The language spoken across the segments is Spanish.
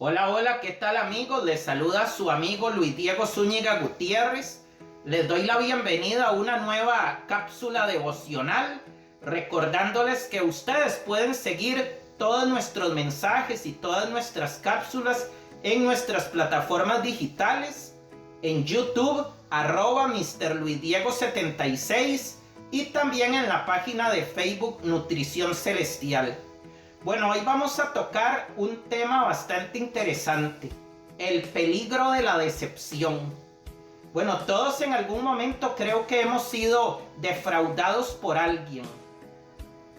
Hola, hola, ¿qué tal amigos? Les saluda su amigo Luis Diego Zúñiga Gutiérrez. Les doy la bienvenida a una nueva cápsula devocional, recordándoles que ustedes pueden seguir todos nuestros mensajes y todas nuestras cápsulas en nuestras plataformas digitales, en YouTube, @MrLuisDiego76 y también en la página de Facebook Nutrición Celestial. Bueno, hoy vamos a tocar un tema bastante interesante, el peligro de la decepción. Bueno, todos en algún momento creo que hemos sido defraudados por alguien.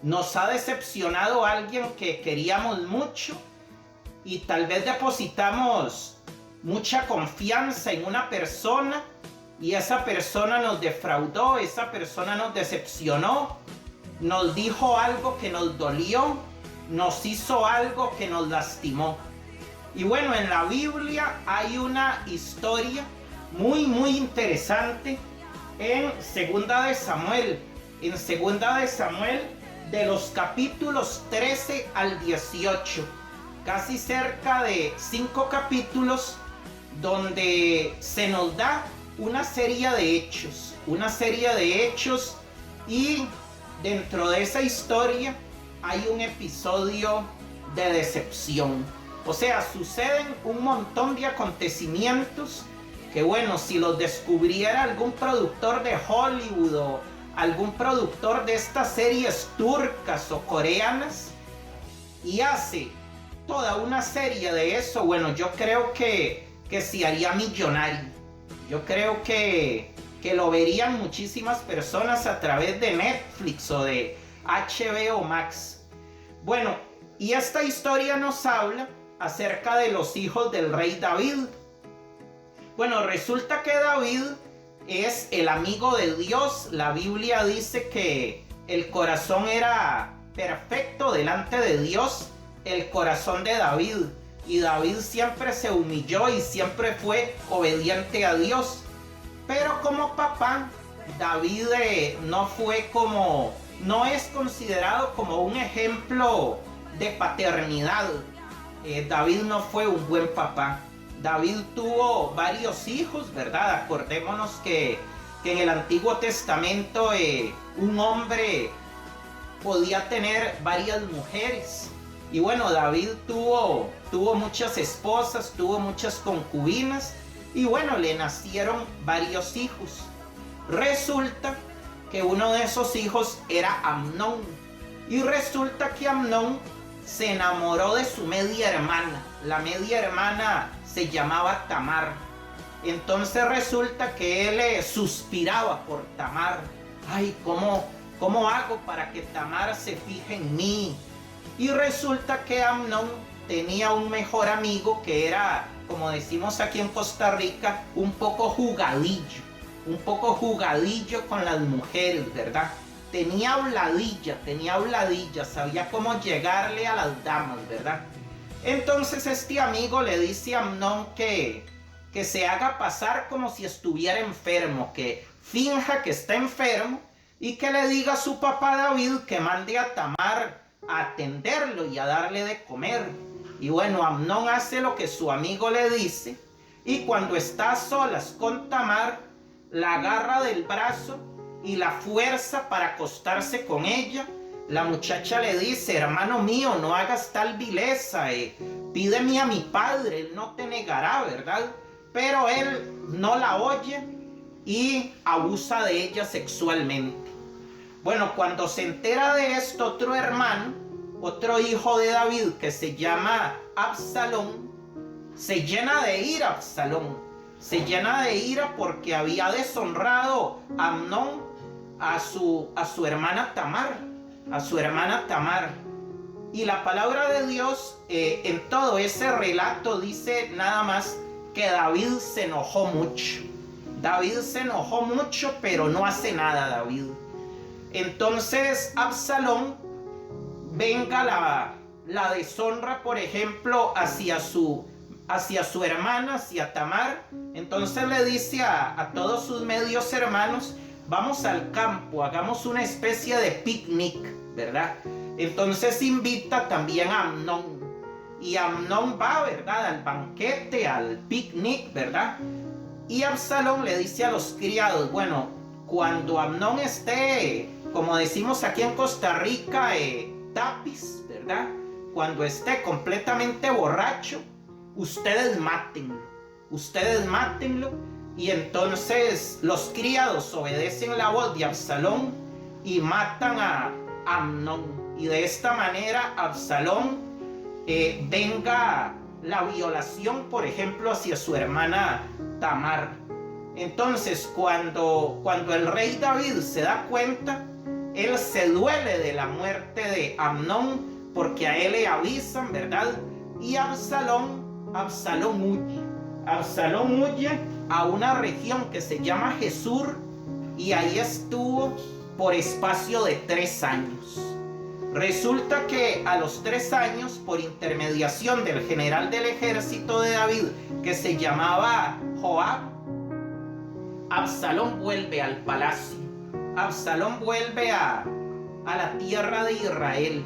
Nos ha decepcionado alguien que queríamos mucho y tal vez depositamos mucha confianza en una persona y esa persona nos defraudó, esa persona nos decepcionó, nos dijo algo que nos dolió, nos hizo algo que nos lastimó. Y bueno, en la Biblia hay una historia muy interesante en Segunda de Samuel. En Segunda de Samuel, de los capítulos 13 al 18. Casi cerca de 5 capítulos donde se nos da una serie de hechos. Y dentro de esa historia hay un episodio de decepción. O sea, suceden un montón de acontecimientos que, bueno, si los descubriera algún productor de Hollywood o algún productor de estas series turcas o coreanas y hace toda una serie de eso, bueno, yo creo que se haría millonario. Yo creo que lo verían muchísimas personas a través de Netflix o de HBO Max. Bueno, y esta historia nos habla acerca de los hijos del rey David. Bueno, resulta que David es el amigo de Dios. La Biblia dice que el corazón era perfecto delante de Dios, el corazón de David. Y David siempre se humilló y siempre fue obediente a Dios. Pero como papá, David no es considerado como un ejemplo de paternidad. David no fue un buen papá. David tuvo varios hijos, ¿verdad? Acordémonos que en el Antiguo Testamento un hombre podía tener varias mujeres. Y bueno, David tuvo muchas esposas, tuvo muchas concubinas y bueno, le nacieron varios hijos. Resulta que uno de esos hijos era Amnón. Y resulta que Amnón se enamoró de su media hermana. La media hermana se llamaba Tamar. Entonces resulta que él suspiraba por Tamar. Ay, ¿cómo hago para que Tamar se fije en mí? Y resulta que Amnón tenía un mejor amigo que era, como decimos aquí en Costa Rica, un poco jugadillo con las mujeres, ¿verdad? Tenía habladilla, sabía cómo llegarle a las damas, ¿verdad? Entonces este amigo le dice a Amnón que se haga pasar como si estuviera enfermo, que finja que está enfermo y que le diga a su papá David que mande a Tamar a atenderlo y a darle de comer. Y bueno, Amnón hace lo que su amigo le dice y cuando está a solas con Tamar, la agarra del brazo y la fuerza para acostarse con ella. La muchacha le dice: hermano mío, no hagas tal vileza, pídeme a mi padre, él no te negará, ¿verdad? Pero él no la oye y abusa de ella sexualmente. Bueno, cuando se entera de esto otro hermano, otro hijo de David que se llama Absalón, se llena de ira porque había deshonrado a Amnón a su hermana Tamar, Y la palabra de Dios en todo ese relato dice nada más que David se enojó mucho. Pero no hace nada David. Entonces Absalón venga la deshonra, por ejemplo, hacia su hermana, hacia Tamar. Entonces le dice a todos sus medios hermanos: vamos al campo, hagamos una especie de picnic, ¿verdad? Entonces invita también a Amnón. y Amnón va, ¿verdad?, al banquete, al picnic, ¿verdad? Y Absalón le dice a los criados, bueno, cuando Amnón esté, como decimos aquí en Costa Rica, tapiz, ¿verdad? Cuando esté completamente borracho, ustedes mátenlo. Y entonces los criados obedecen la voz de Absalón y matan a Amnón. Y de esta manera Absalón venga la violación, por ejemplo, hacia su hermana Tamar. Entonces, cuando el rey David se da cuenta, él se duele de la muerte de Amnón, porque a él le avisan, ¿verdad? Y Absalón huye. Absalón huye a una región que se llama Gesur, y ahí estuvo por espacio de 3 años. Resulta que a los 3 años, por intermediación del general del ejército de David, que se llamaba Joab, Absalón vuelve al palacio. Absalón vuelve a la tierra de Israel.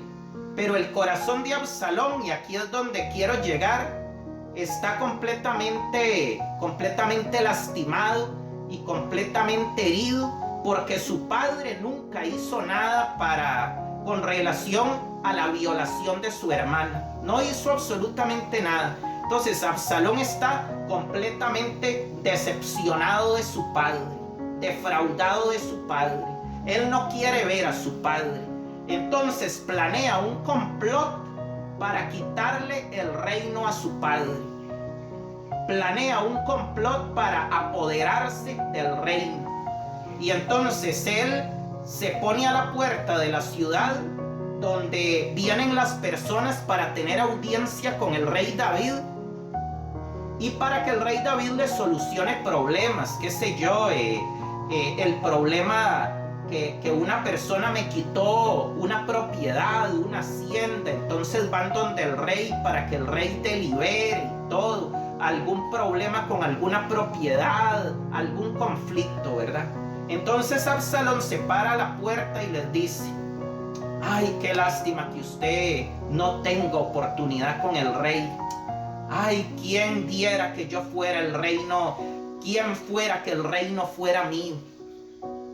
Pero el corazón de Absalón, y aquí es donde quiero llegar, está completamente lastimado y completamente herido, porque su padre nunca hizo nada con relación a la violación de su hermana. No hizo absolutamente nada. Entonces Absalón está completamente decepcionado de su padre, defraudado de su padre. Él no quiere ver a su padre. Entonces planea un complot para quitarle el reino a su padre. Planea un complot para apoderarse del reino. Y entonces él se pone a la puerta de la ciudad donde vienen las personas para tener audiencia con el rey David, y para que el rey David le solucione problemas, qué sé yo, el problema que una persona me quitó una propiedad, una hacienda, entonces van donde el rey para que el rey te libere y todo, algún problema con alguna propiedad, algún conflicto, ¿verdad? Entonces Absalón se para a la puerta y les dice: ay, qué lástima que usted no tenga oportunidad con el rey. Ay, quién diera que yo fuera el reino, quién fuera que el reino fuera mío,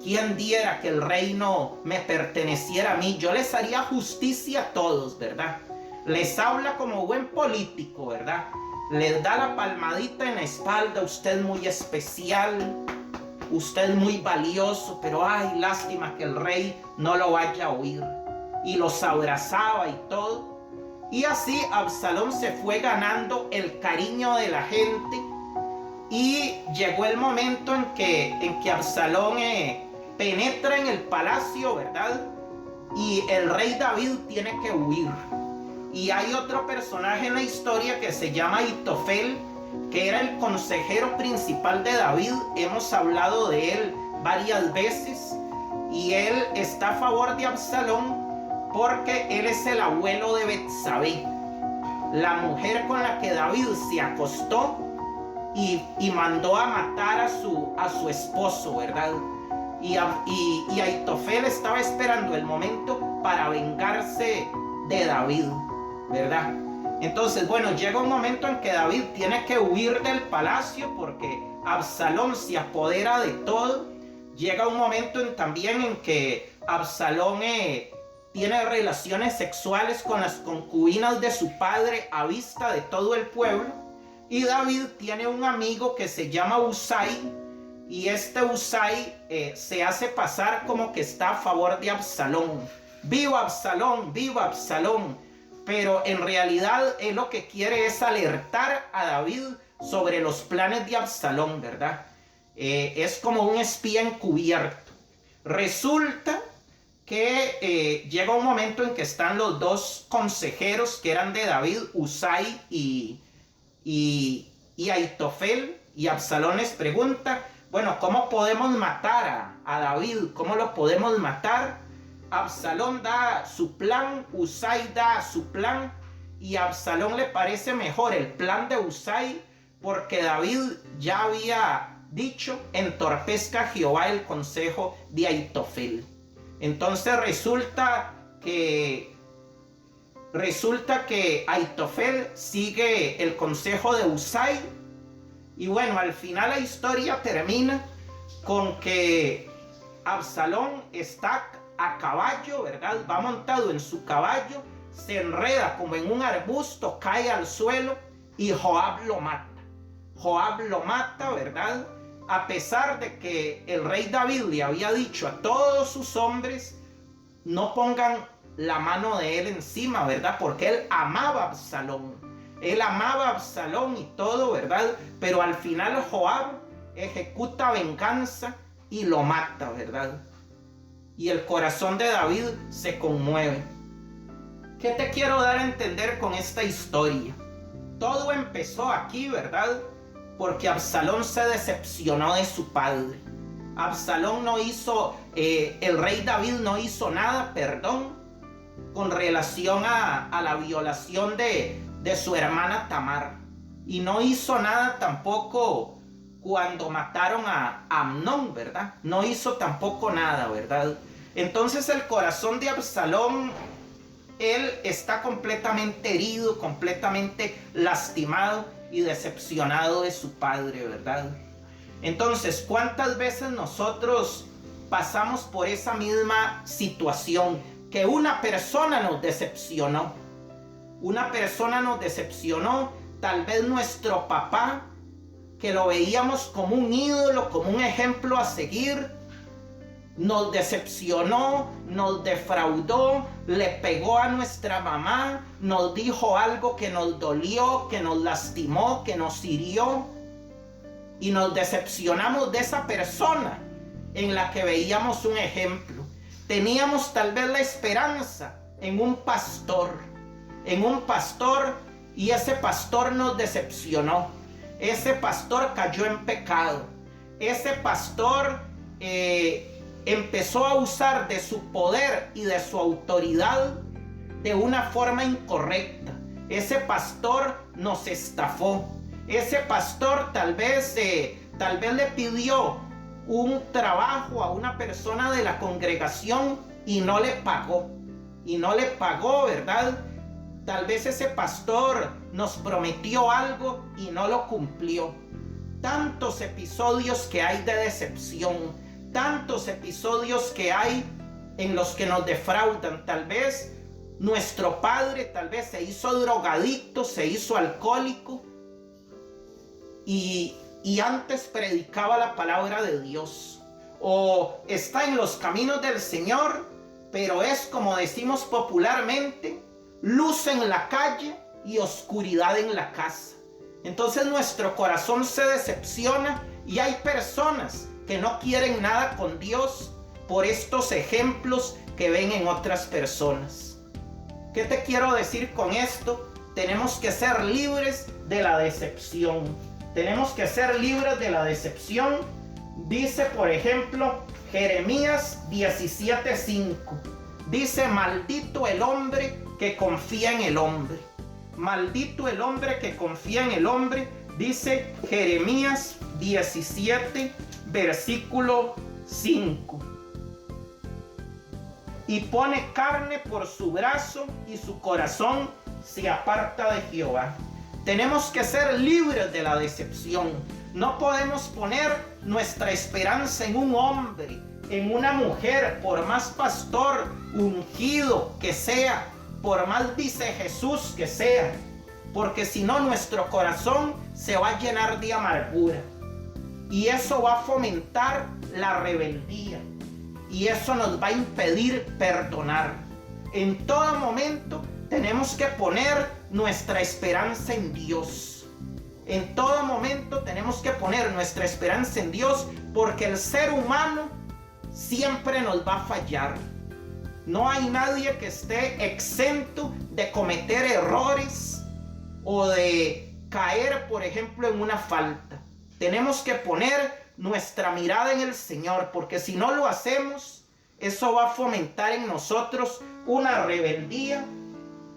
quién diera que el reino me perteneciera a mí. Yo les haría justicia a todos, ¿verdad? Les habla como buen político, ¿verdad? Les da la palmadita en la espalda: usted es muy especial, usted es muy valioso, pero ay, lástima que el rey no lo vaya a oír. Y los abrazaba y todo. Y así Absalón se fue ganando el cariño de la gente, y llegó el momento en que Absalón penetra en el palacio, ¿verdad? Y el rey David tiene que huir. Y hay otro personaje en la historia que se llama Ahitofel, que era el consejero principal de David. Hemos hablado de él varias veces, y él está a favor de Absalón porque él es el abuelo de Betsabé, la mujer con la que David se acostó y mandó a matar a su esposo, ¿verdad? Y Ahitofel estaba esperando el momento para vengarse de David, ¿verdad? Entonces, bueno, llega un momento en que David tiene que huir del palacio porque Absalón se apodera de todo. Llega un momento también en que Absalón tiene relaciones sexuales con las concubinas de su padre a vista de todo el pueblo. Y David tiene un amigo que se llama Usai, y este Usai se hace pasar como que está a favor de Absalón. ¡Viva Absalón! ¡Viva Absalón! Pero en realidad él lo que quiere es alertar a David sobre los planes de Absalón, ¿verdad? Es como un espía encubierto. Resulta que llega un momento en que están los dos consejeros que eran de David, Usai y Ahitofel, y Absalón les pregunta: bueno, ¿cómo podemos matar a David? ¿Cómo lo podemos matar? Absalón da su plan, Usai da su plan, y a Absalón le parece mejor el plan de Usai porque David ya había dicho: entorpezca a Jehová el consejo de Ahitofel. Entonces resulta que Resulta que Aitofel sigue el consejo de Husay y bueno, al final la historia termina con que Absalón está a caballo, ¿verdad? Va montado en su caballo, se enreda como en un arbusto, cae al suelo y Joab lo mata. Joab lo mata, ¿verdad? A pesar de que el rey David le había dicho a todos sus hombres, no pongan la mano de él encima, ¿verdad? Porque él amaba a Absalón. Él amaba a Absalón y todo, ¿verdad? Pero al final Joab ejecuta venganza y lo mata, ¿verdad? Y el corazón de David se conmueve. ¿Qué te quiero dar a entender con esta historia? Todo empezó aquí, ¿verdad? Porque Absalón se decepcionó de su padre. Absalón no hizo, el rey David no hizo nada, perdón, con relación a la violación de su hermana Tamar. Y no hizo nada tampoco cuando mataron a Amnón, ¿verdad? No hizo tampoco nada, ¿verdad? Entonces el corazón de Absalón, él está completamente herido, completamente lastimado y decepcionado de su padre, ¿verdad? Entonces, ¿cuántas veces nosotros pasamos por esa misma situación? Que una persona nos decepcionó. Una persona nos decepcionó, tal vez nuestro papá, que lo veíamos como un ídolo, como un ejemplo a seguir, nos decepcionó, nos defraudó, le pegó a nuestra mamá, nos dijo algo que nos dolió, que nos lastimó, que nos hirió, y nos decepcionamos de esa persona en la que veíamos un ejemplo. Teníamos tal vez la esperanza en un pastor, y ese pastor nos decepcionó. Ese pastor cayó en pecado. Ese pastor empezó a usar de su poder y de su autoridad de una forma incorrecta. Ese pastor nos estafó. Ese pastor tal vez le pidió un trabajo a una persona de la congregación y no le pagó. ¿Verdad? Tal vez ese pastor nos prometió algo y no lo cumplió. Tantos episodios que hay de decepción, tantos episodios que hay en los que nos defraudan. Tal vez nuestro padre tal vez se hizo drogadicto, se hizo alcohólico y antes predicaba la palabra de Dios, o está en los caminos del Señor, pero es, como decimos popularmente, luz en la calle y oscuridad en la casa. Entonces nuestro corazón se decepciona y hay personas que no quieren nada con Dios por estos ejemplos que ven en otras personas. ¿Qué te quiero decir con esto? Tenemos que ser libres de la decepción. Tenemos que ser libres de la decepción. Dice, por ejemplo, Jeremías 17:5. Dice: maldito el hombre que confía en el hombre. Maldito el hombre que confía en el hombre. Dice Jeremías 17, versículo 5. Y pone carne por su brazo y su corazón se aparta de Jehová. Tenemos que ser libres de la decepción. No podemos poner nuestra esperanza en un hombre, en una mujer, por más pastor ungido que sea, por más dice Jesús que sea, porque si no nuestro corazón se va a llenar de amargura y eso va a fomentar la rebeldía y eso nos va a impedir perdonar. En todo momento tenemos que poner nuestra esperanza en Dios. En todo momento tenemos que poner nuestra esperanza en Dios, porque el ser humano siempre nos va a fallar. No hay nadie que esté exento de cometer errores o de caer, por ejemplo, en una falta. Tenemos que poner nuestra mirada en el Señor, porque si no lo hacemos, eso va a fomentar en nosotros una rebeldía,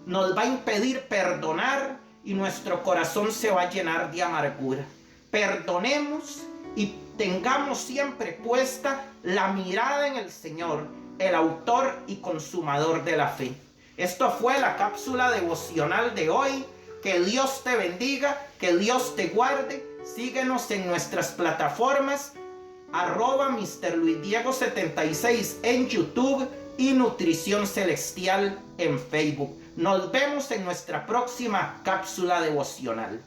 nos va a impedir perdonar y nuestro corazón se va a llenar de amargura. Perdonemos y tengamos siempre puesta la mirada en el Señor, el autor y consumador de la fe. Esto fue la cápsula devocional de hoy. Que Dios te bendiga, que Dios te guarde. Síguenos en nuestras plataformas @MrLuisDiego76 en YouTube y Nutrición Celestial en Facebook. Nos vemos en nuestra próxima cápsula devocional.